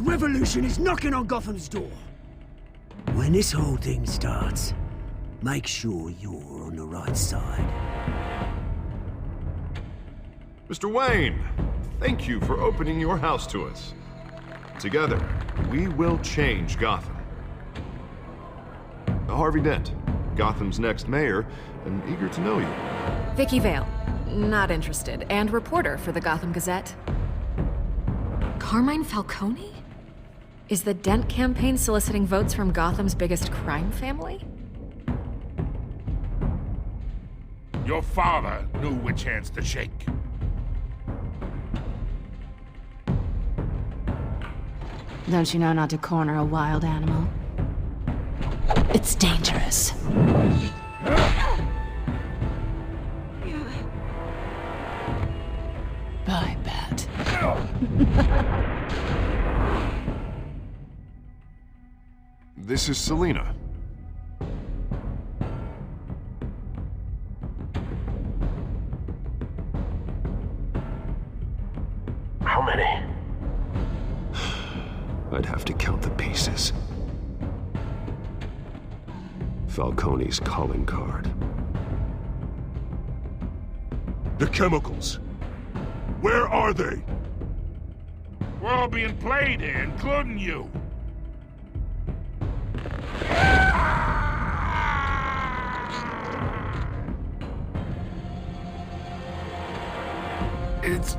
revolution is knocking on Gotham's door. When this whole thing starts, make sure you're on the right side. Mr. Wayne, thank you for opening your house to us. Together, we will change Gotham. Harvey Dent, Gotham's next mayor, and eager to know you. Vicky Vale, not interested, and reporter for the Gotham Gazette. Carmine Falcone? Is the Dent campaign soliciting votes from Gotham's biggest crime family? Your father knew which hands to shake. Don't you know not to corner a wild animal? It's dangerous. Bye, Bat. This is Selina. How many? I'd have to count the pieces. Falcone's calling card. The chemicals. Where are they? We're all being played here, including you. It's...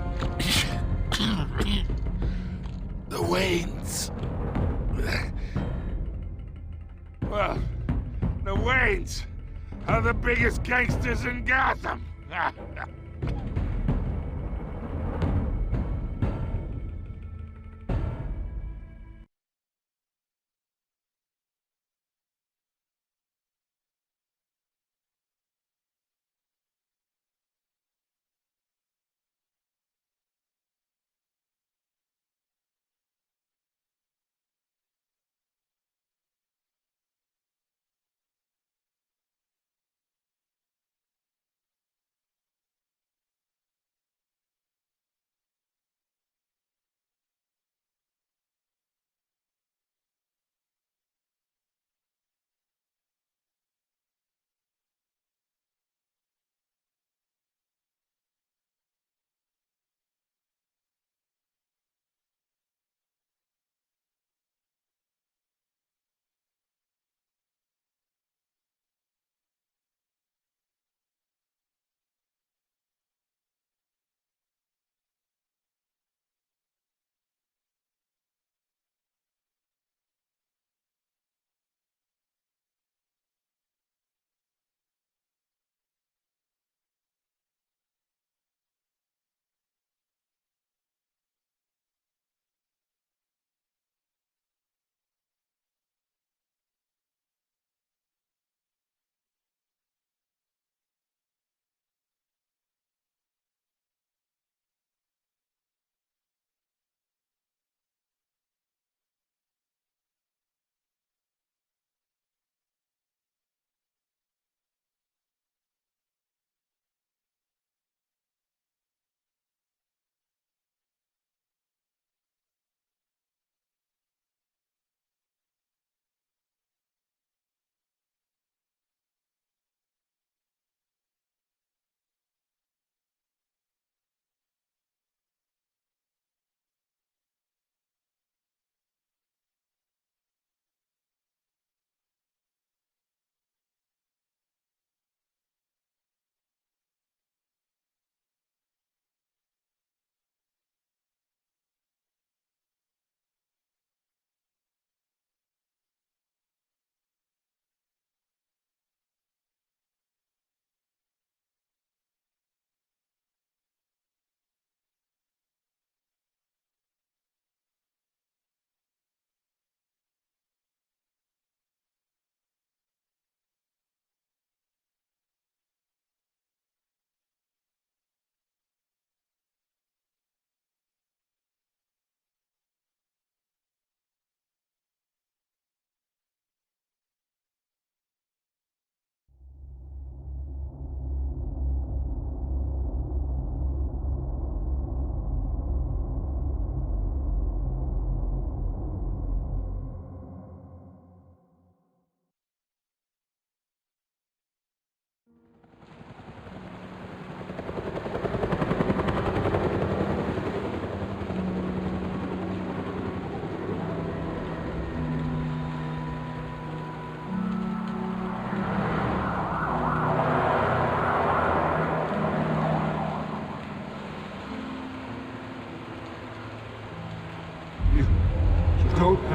the Waynes. Well, the Waynes are the biggest gangsters in Gotham.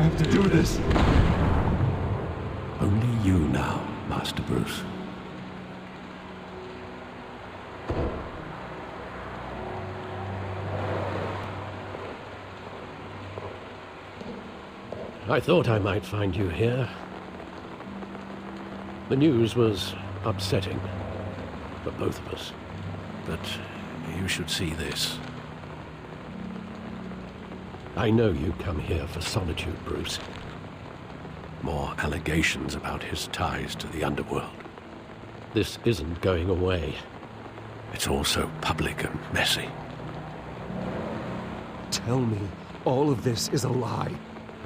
I have to do this. Only you now, Master Bruce. I thought I might find you here. The news was upsetting for both of us. But you should see this. I know you come here for Solitude, Bruce. More allegations about his ties to the underworld. This isn't going away. It's all so public and messy. Tell me, all of this is a lie.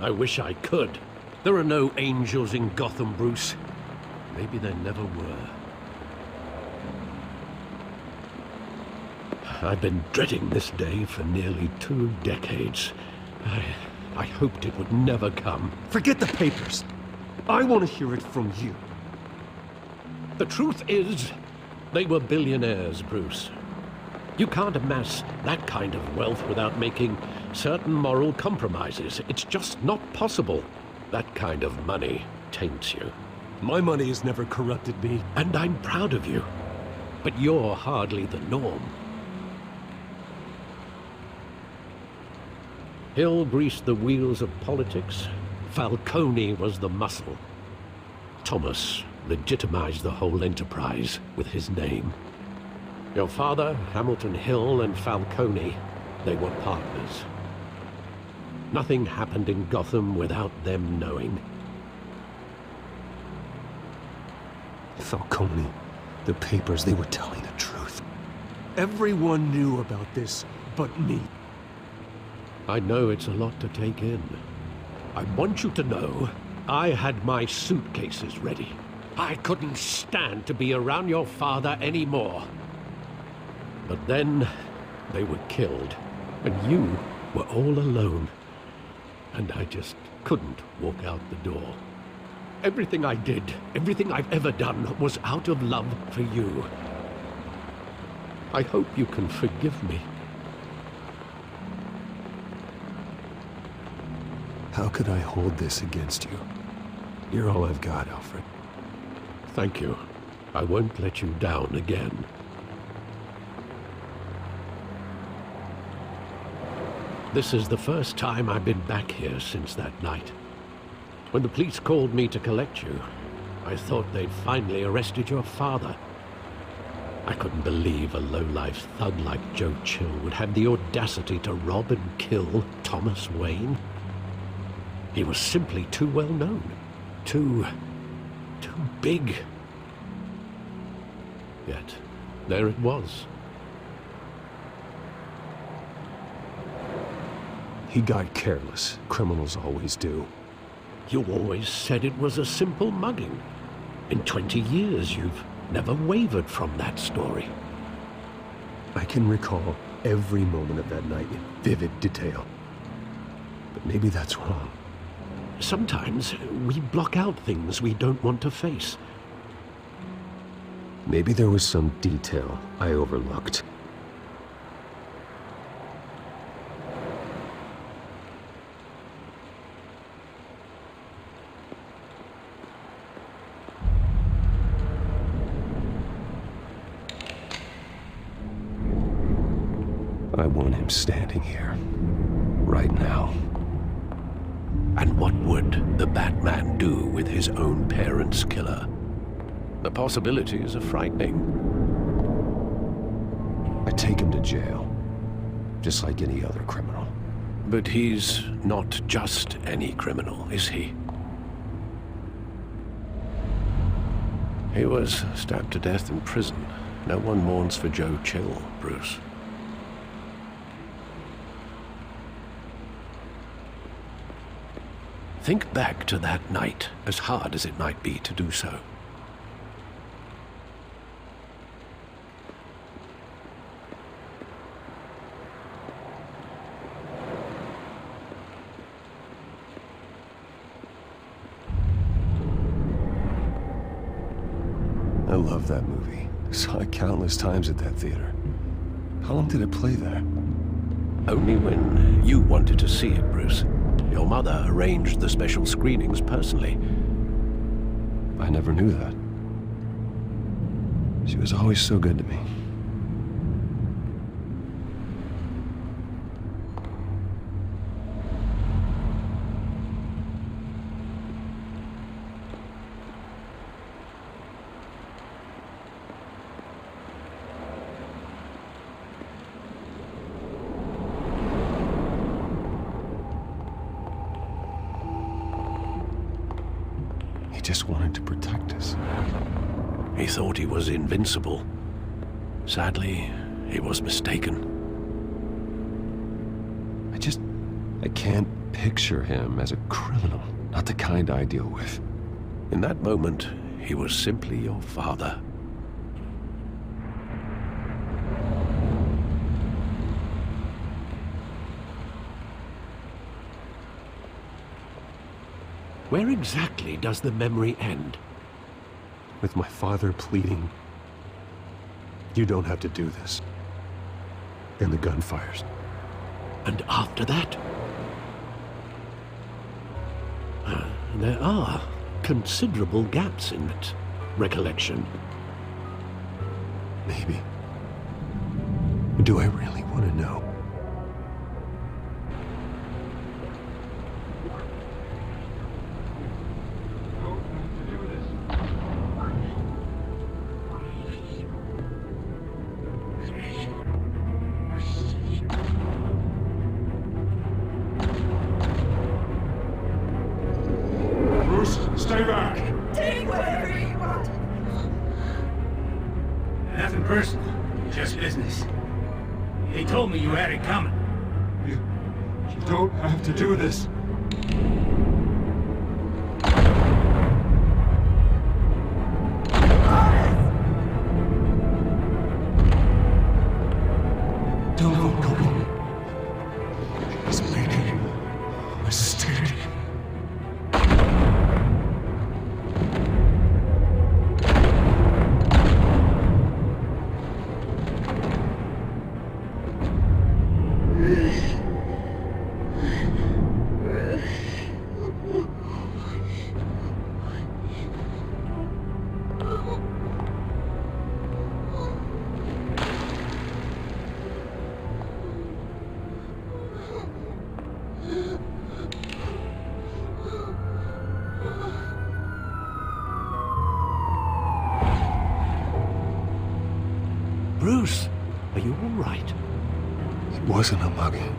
I wish I could. There are no angels in Gotham, Bruce. Maybe there never were. I've been dreading this day for nearly 2 decades. I hoped it would never come. Forget the papers. I want to hear it from you. The truth is, they were billionaires, Bruce. You can't amass that kind of wealth without making certain moral compromises. It's just not possible. That kind of money taints you. My money has never corrupted me. And I'm proud of you. But you're hardly the norm. Hill greased the wheels of politics. Falcone was the muscle. Thomas legitimized the whole enterprise with his name. Your father, Hamilton Hill, and Falcone, they were partners. Nothing happened in Gotham without them knowing. Falcone, the papers, they were telling the truth. Everyone knew about this but me. I know it's a lot to take in. I want you to know, I had my suitcases ready. I couldn't stand to be around your father anymore. But then, they were killed, and you were all alone. And I just couldn't walk out the door. Everything I did, everything I've ever done, was out of love for you. I hope you can forgive me. How could I hold this against you? You're all I've got, Alfred. Thank you. I won't let you down again. This is the first time I've been back here since that night. When the police called me to collect you, I thought they'd finally arrested your father. I couldn't believe a low-life thug like Joe Chill would have the audacity to rob and kill Thomas Wayne. He was simply too well known. Too big. Yet, there it was. He got careless. Criminals always do. You always said it was a simple mugging. In 20 years, you've never wavered from that story. I can recall every moment of that night in vivid detail. But maybe that's wrong. Sometimes we block out things we don't want to face. Maybe there was some detail I overlooked. I want him standing here, right now. And what would the Batman do with his own parents' killer? The possibilities are frightening. I take him to jail, just like any other criminal. But he's not just any criminal, is he? He was stabbed to death in prison. No one mourns for Joe Chill, Bruce. Think back to that night, as hard as it might be to do so. I love that movie. Saw it countless times at that theater. How long did it play there? Only when you wanted to see it, Bruce. Your mother arranged the special screenings personally. I never knew that. She was always so good to me. He just wanted to protect us. He thought he was invincible. Sadly, he was mistaken. I can't picture him as a criminal. Not the kind I deal with. In that moment, he was simply your father. Where exactly does the memory end? With my father pleading, "You don't have to do this." And the gun fires. And after that? There are considerable gaps in that recollection. Maybe. Do I really want to know? Bruce, stay back! Take whatever you want. Nothing personal, just business. They told me you had it coming. You don't have to do this. Don't go. He's making a mistake. Bruce, are you all right? It wasn't a mugging.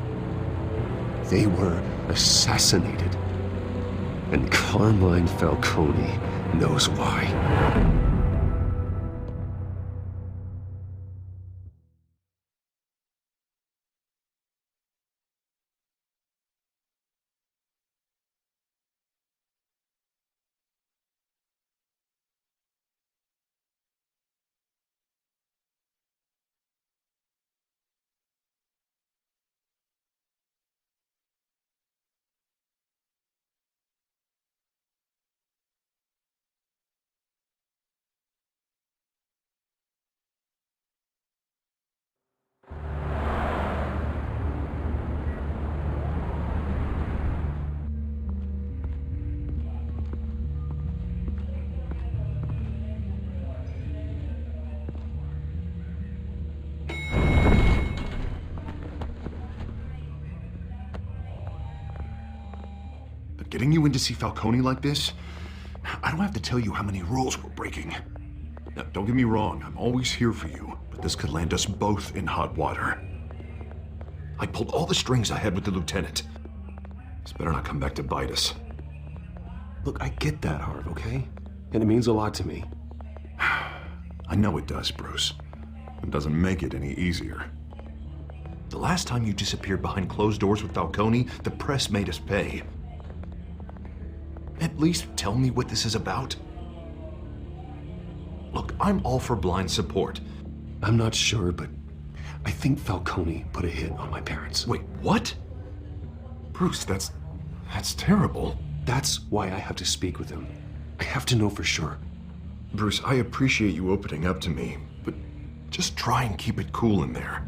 They were assassinated. And Carmine Falcone knows why. But getting you in to see Falcone like this, I don't have to tell you how many rules we're breaking. Now, don't get me wrong, I'm always here for you, but this could land us both in hot water. I pulled all the strings I had with the lieutenant. This better not come back to bite us. Look, I get that, Harv, okay? And it means a lot to me. I know it does, Bruce. It doesn't make it any easier. The last time you disappeared behind closed doors with Falcone, the press made us pay. At least tell me what this is about. Look, I'm all for blind support. I'm not sure, but I think Falcone put a hit on my parents. Wait, what? Bruce, that's terrible. That's why I have to speak with him. I have to know for sure. Bruce, I appreciate you opening up to me, but just try and keep it cool in there.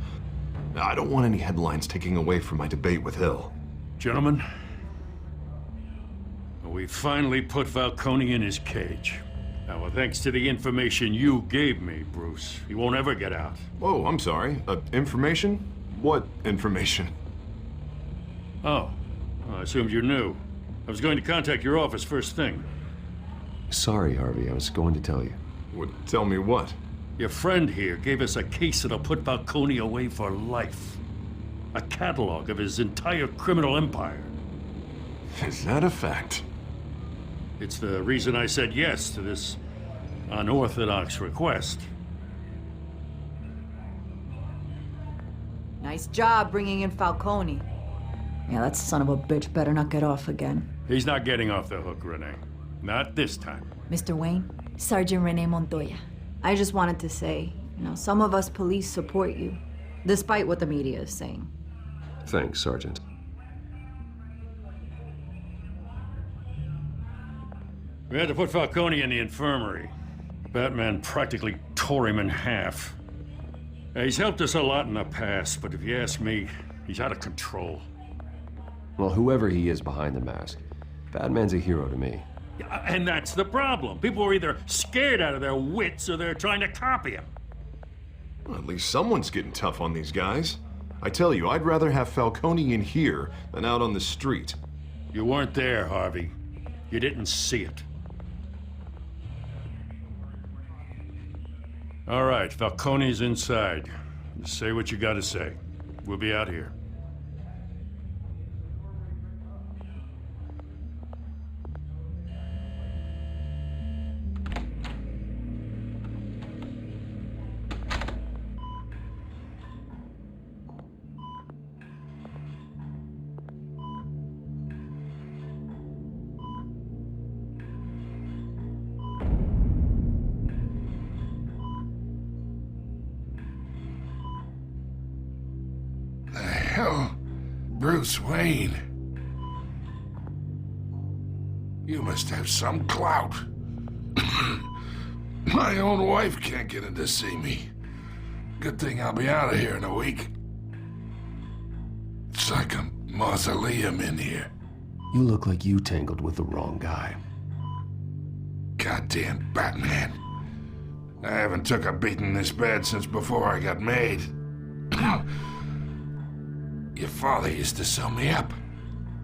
I don't want any headlines taking away from my debate with Hill. Gentlemen, we finally put Falcone in his cage. Now, well, thanks to the information you gave me, Bruce, he won't ever get out. Whoa, I'm sorry. Information? What information? Oh, well, I assumed you knew. I was going to contact your office first thing. Sorry, Harvey. I was going to tell you. Would tell me what? Your friend here gave us a case that'll put Falcone away for life. A catalog of his entire criminal empire. Is that a fact? It's the reason I said yes to this unorthodox request. Nice job bringing in Falcone. Yeah, that son of a bitch better not get off again. He's not getting off the hook, Renee. Not this time. Mr. Wayne, Sergeant Renee Montoya. I just wanted to say, some of us police support you, despite what the media is saying. Thanks, Sergeant. We had to put Falcone in the infirmary. Batman practically tore him in half. He's helped us a lot in the past, but if you ask me, he's out of control. Well, whoever he is behind the mask, Batman's a hero to me. Yeah, and that's the problem. People are either scared out of their wits or they're trying to copy him. Well, at least someone's getting tough on these guys. I tell you, I'd rather have Falcone in here than out on the street. You weren't there, Harvey. You didn't see it. All right, Falcone's inside. Just say what you gotta say. We'll be out here. Hell, Bruce Wayne. You must have some clout. My own wife can't get in to see me. Good thing I'll be out of here in a week. It's like a mausoleum in here. You look like you tangled with the wrong guy. Goddamn Batman. I haven't took a beating this bad since before I got made. Your father used to sew me up.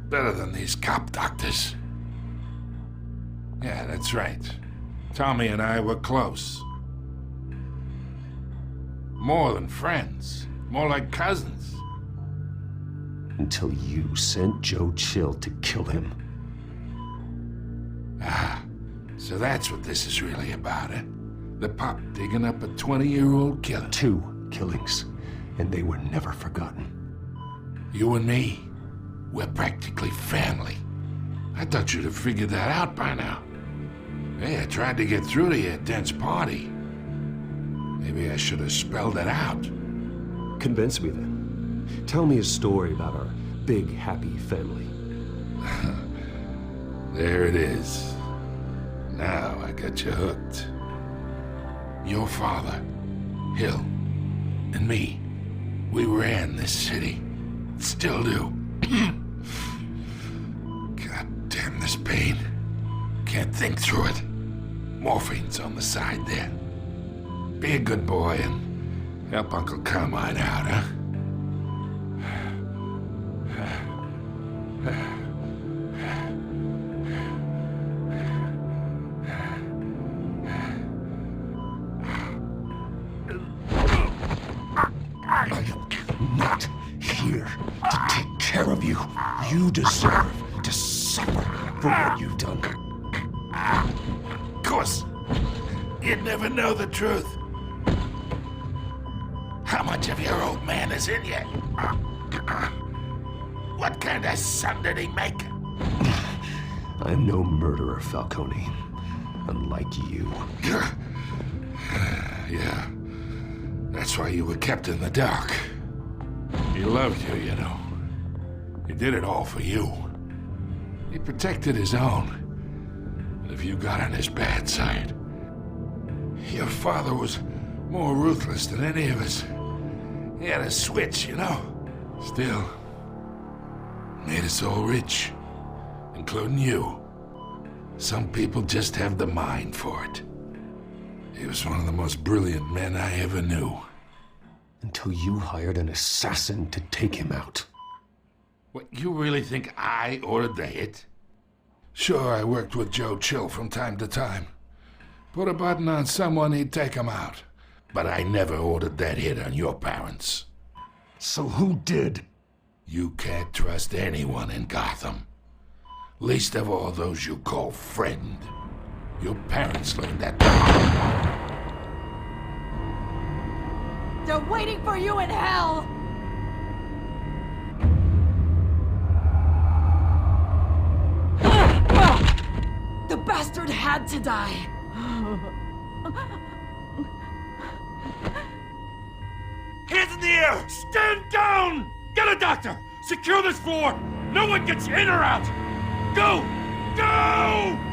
Better than these cop doctors. Yeah, that's right. Tommy and I were close. More than friends. More like cousins. Until you sent Joe Chill to kill him. Ah, so that's what this is really about, eh? The pop digging up a 20-year-old killer. 2 killings, and they were never forgotten. You and me, we're practically family. I thought you'd have figured that out by now. Hey, I tried to get through to you at Dent's party. Maybe I should have spelled it out. Convince me then. Tell me a story about our big, happy family. There it is. Now I got you hooked. Your father, Hill, and me, we ran this city. Still do. God damn this pain. Can't think through it. Morphine's on the side there. Be a good boy and help Uncle Carmine out, huh? Not here to take care of you. You deserve to suffer for what you've done. Of course, you'd never know the truth. How much of your old man is in you? What kind of son did he make? I'm no murderer, Falcone. Unlike you. Yeah. That's why you were kept in the dark. He loved you, you know. He did it all for you. He protected his own. And if you got on his bad side, your father was more ruthless than any of us. He had a switch, you know. Still, made us all rich, including you. Some people just have the mind for it. He was one of the most brilliant men I ever knew. Until you hired an assassin to take him out. What, you really think I ordered the hit? Sure, I worked with Joe Chill from time to time. Put a button on someone, he'd take him out. But I never ordered that hit on your parents. So who did? You can't trust anyone in Gotham. Least of all those you call friend. Your parents learned that. They're waiting for you in hell! The bastard had to die! Hands in the air! Stand down! Get a doctor! Secure this floor! No one gets in or out! Go! Go!